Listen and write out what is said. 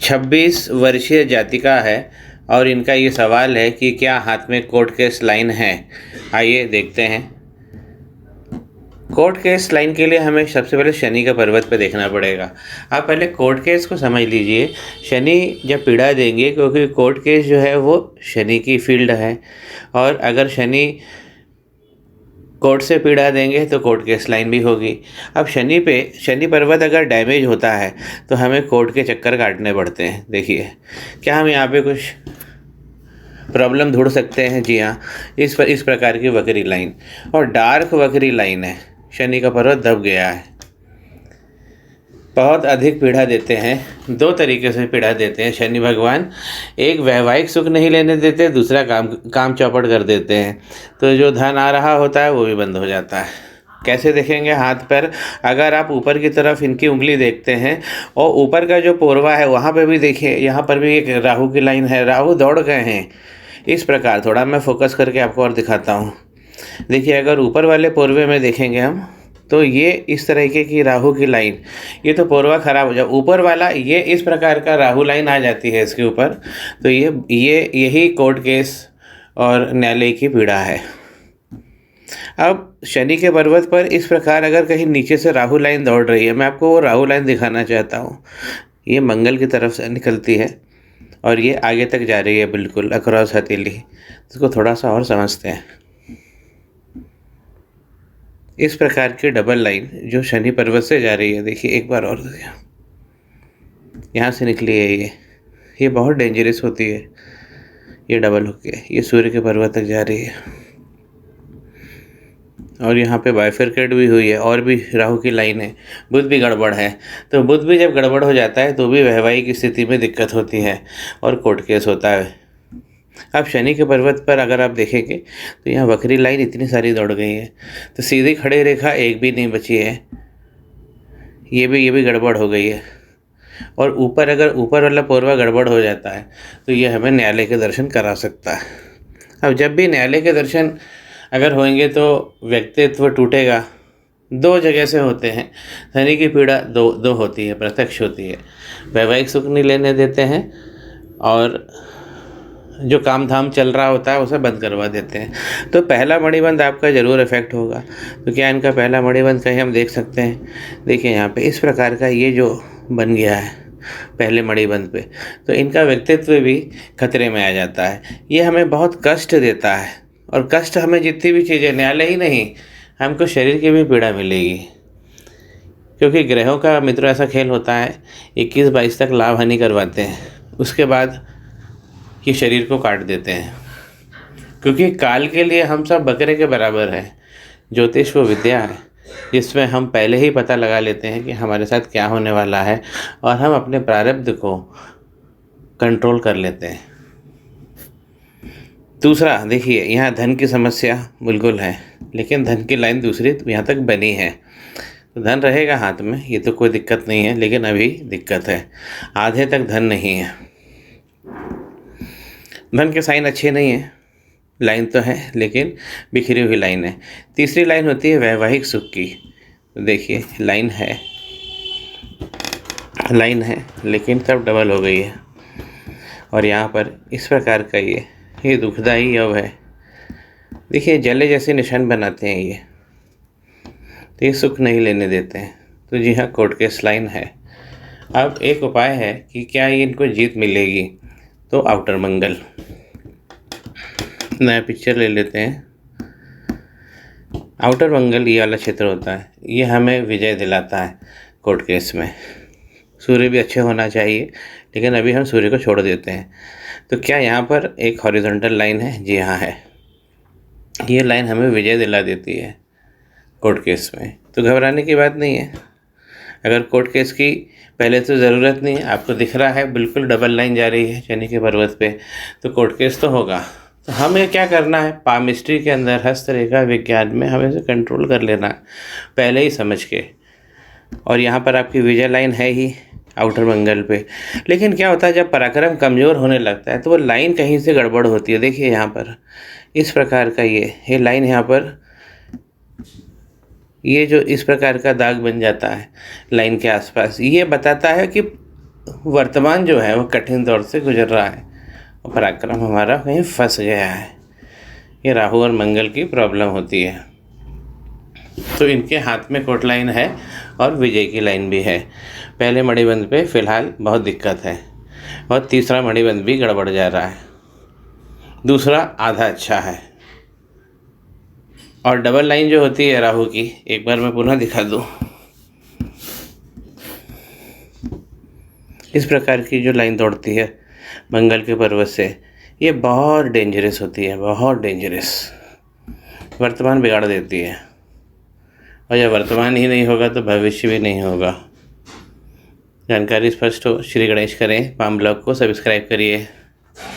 26 वर्षीय जातिका है और इनका ये सवाल है कि क्या हाथ में कोर्ट केस लाइन है। आइए देखते हैं। कोर्ट केस लाइन के लिए हमें सबसे पहले शनि का पर्वत पे देखना पड़ेगा। आप पहले कोर्ट केस को समझ लीजिए। शनि जब पीड़ा देंगे, क्योंकि कोर्ट केस जो है वो शनि की फील्ड है, और अगर शनि कोर्ट से पीड़ा देंगे तो कोर्ट केस लाइन भी होगी। अब शनि पर्वत अगर डैमेज होता है तो हमें कोर्ट के चक्कर काटने पड़ते हैं। देखिए, क्या हम यहाँ पे कुछ प्रॉब्लम ढूंढ सकते हैं? जी हाँ, इस प्रकार की वक्री लाइन, और डार्क वक्री लाइन है। शनि का पर्वत दब गया है, बहुत अधिक पीड़ा देते हैं। दो तरीके से पीड़ा देते हैं शनि भगवान। एक, वैवाहिक सुख नहीं लेने देते, दूसरा काम चौपट कर देते हैं। तो जो धन आ रहा होता है वो भी बंद हो जाता है। कैसे देखेंगे? हाथ पर अगर आप ऊपर की तरफ इनकी उंगली देखते हैं और ऊपर का जो पोरवा है वहाँ पे भी देखिए, यहाँ पर भी एक राहु की लाइन है। राहु दौड़ गए हैं इस प्रकार। थोड़ा मैं फोकस करके आपको और दिखाता हूँ। देखिए, अगर ऊपर वाले पोरवे में देखेंगे हम, तो ये इस तरीके की राहु की लाइन, ये तो पोरवा खराब हो जाए। ऊपर वाला ये इस प्रकार का राहु लाइन आ जाती है इसके ऊपर, तो यही कोर्ट केस और न्यायालय की पीड़ा है। अब शनि के पर्वत पर इस प्रकार अगर कहीं नीचे से राहु लाइन दौड़ रही है, मैं आपको वो राहु लाइन दिखाना चाहता हूँ। ये मंगल की तरफ से निकलती है और ये आगे तक जा रही है, बिल्कुल अक्रॉस हथेली। इसको थोड़ा सा और समझते हैं। इस प्रकार की डबल लाइन जो शनि पर्वत से जा रही है, देखिए एक बार और देखिए, यहाँ से निकली है ये बहुत डेंजरस होती है। ये डबल होके ये सूर्य के पर्वत तक जा रही है, और यहाँ पे बाइफरकेट भी हुई है, और भी राहु की लाइन है। बुध भी गड़बड़ है, तो बुध भी जब गड़बड़ हो जाता है तो भी वैवाहिक स्थिति में दिक्कत होती है और कोर्ट केस होता है। अब शनि के पर्वत पर अगर आप देखेंगे तो यहाँ वक्री लाइन इतनी सारी दौड़ गई है, तो सीधी खड़ी रेखा एक भी नहीं बची है। ये भी गड़बड़ हो गई है। और अगर ऊपर वाला पोरवा गड़बड़ हो जाता है तो ये हमें न्यायालय के दर्शन करा सकता है। अब जब भी न्यायालय के दर्शन अगर होंगे तो व्यक्तित्व टूटेगा। दो जगह से होते हैं। शनि की पीड़ा दो होती है, प्रत्यक्ष होती है। वैवाहिक सुख नहीं लेने देते हैं, और जो काम धाम चल रहा होता है उसे बंद करवा देते हैं। तो पहला मणिबंध आपका ज़रूर इफेक्ट होगा। तो क्या इनका पहला मणिबंध कहीं हम देख सकते हैं? देखिए, यहाँ पे इस प्रकार का ये जो बन गया है पहले मणिबंध पे, तो इनका व्यक्तित्व भी खतरे में आ जाता है। ये हमें बहुत कष्ट देता है, और कष्ट हमें जितनी भी चीज़ें, न्यायालय ही नहीं, हमको शरीर की भी पीड़ा मिलेगी। क्योंकि ग्रहों का मित्रों ऐसा खेल होता है, 21-22 तक लाभ हानि करवाते हैं, उसके बाद ये शरीर को काट देते हैं। क्योंकि काल के लिए हम सब बकरे के बराबर हैं। ज्योतिष वो विद्या है जिसमें हम पहले ही पता लगा लेते हैं कि हमारे साथ क्या होने वाला है, और हम अपने प्रारब्ध को कंट्रोल कर लेते हैं। दूसरा, देखिए, यहाँ धन की समस्या बिल्कुल है, लेकिन धन की लाइन दूसरी यहाँ तक बनी है, तो धन रहेगा हाथ में, ये तो कोई दिक्कत नहीं है। लेकिन अभी दिक्कत है, आधे तक धन नहीं है। धन के साइन अच्छे नहीं है। लाइन तो है लेकिन बिखरी हुई लाइन है। तीसरी लाइन होती है वैवाहिक सुख की। तो देखिए, लाइन है लेकिन सब डबल हो गई है, और यहाँ पर इस प्रकार का ये दुखदाई योग है। देखिए, जले जैसे निशान बनाते हैं ये, तो ये सुख नहीं लेने देते हैं। तो जी हाँ, कोर्ट केस लाइन है। अब एक उपाय है कि क्या ये इनको जीत मिलेगी, तो आउटर मंगल नया पिक्चर ले लेते हैं। आउटर मंगल ये वाला क्षेत्र होता है, ये हमें विजय दिलाता है कोर्ट केस में। सूर्य भी अच्छे होना चाहिए, लेकिन अभी हम सूर्य को छोड़ देते हैं। तो क्या यहाँ पर एक हॉरिजॉन्टल लाइन है? जी हाँ है। ये लाइन हमें विजय दिला देती है कोर्ट केस में, तो घबराने की बात नहीं है। अगर कोर्ट केस की पहले तो ज़रूरत नहीं है, आपको दिख रहा है बिल्कुल डबल लाइन जा रही है शनि के पर्वत पे, तो कोर्ट केस तो होगा। तो हमें क्या करना है? पामिस्ट्री के अंदर, हस्तरेखा विज्ञान में हमें इसे कंट्रोल कर लेना है पहले ही समझ के। और यहाँ पर आपकी विजय लाइन है ही आउटर मंगल पे। लेकिन क्या होता है, जब पराक्रम कमज़ोर होने लगता है तो वो लाइन कहीं से गड़बड़ होती है। देखिए, यहाँ पर इस प्रकार का ये लाइन, यहाँ पर ये जो इस प्रकार का दाग बन जाता है लाइन के आसपास, ये बताता है कि वर्तमान जो है वो कठिन दौर से गुजर रहा है और पराक्रम हमारा कहीं फंस गया है। ये राहु और मंगल की प्रॉब्लम होती है। तो इनके हाथ में कोट लाइन है और विजय की लाइन भी है। पहले मणिबंध पे फ़िलहाल बहुत दिक्कत है और तीसरा मणिबंध भी गड़बड़ जा रहा है। दूसरा आधा अच्छा है। और डबल लाइन जो होती है राहु की, एक बार मैं पुनः दिखा दूँ। इस प्रकार की जो लाइन दौड़ती है मंगल के पर्वत से, ये बहुत डेंजरस होती है, बहुत डेंजरस। वर्तमान बिगाड़ देती है और जब वर्तमान ही नहीं होगा तो भविष्य भी नहीं होगा। जानकारी स्पष्ट हो। श्री गणेश करें। पाम ब्लॉग को सब्सक्राइब करिए।